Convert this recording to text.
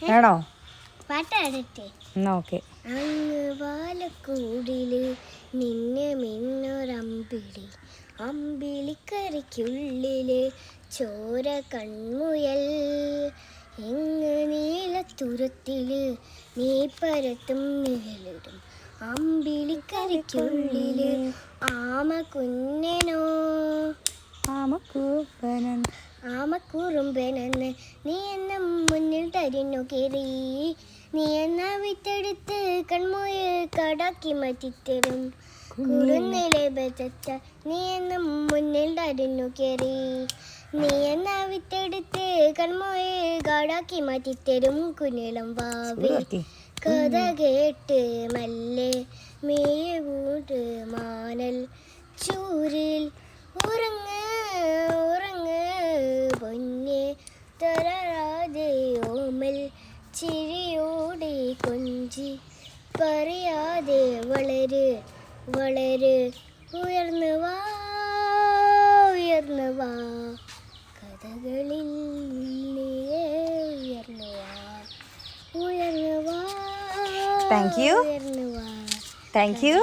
വേണോ? എന്നാ ഓക്കെ. അങ്ങ് പാലക്കൂടില് നിന്നെ മിന്നൊരമ്പിളി, അമ്പിളിക്കരയ്ക്കുള്ളില് ചോര കൺമുയൽ, ഇങ്ങ് നീലത്തുരത്തില് നീ പരത്തും നിഴലിടും, അമ്പിളിക്കരയ്ക്കുള്ളില് ആമ കുഞ്ഞനോ ആമക്കുറുമ്പനെന്ന് നീ എന്ന മുന്നിൽ തരിഞ്ഞു കയറി, നീ എന്ന വിത്തെടുത്ത് കൺമോയെ കടാക്കി മാറ്റിത്തരും, കുറുന്നിലെ ബെറ്റ നീ എന്ന മുന്നിൽ തരിഞ്ഞു കയറി, നീ എന്ന വിത്തെടുത്ത് കൺമോയെ കാടാക്കി മാറ്റിത്തരും, കുഞ്ഞിളം വാവിൽ കഥ കേട്ട് മല്ലേ മേവൂട്ട് മാനൽ ചൂരിൽ ഉറങ്ങ് ഉറങ്ങ് പൊന്നെ തരാതെ ഓമൽ ചിരിയോടെ കൊഞ്ചി പറയാതെ വളര് വളര്, ഉയർന്നു വാ ഉയർന്നു വാ കഥകളിൽ ഉയർന്നു വാ ഉയർന്നു വാ. Thank you. ഉയർന്നു വാ. Thank you.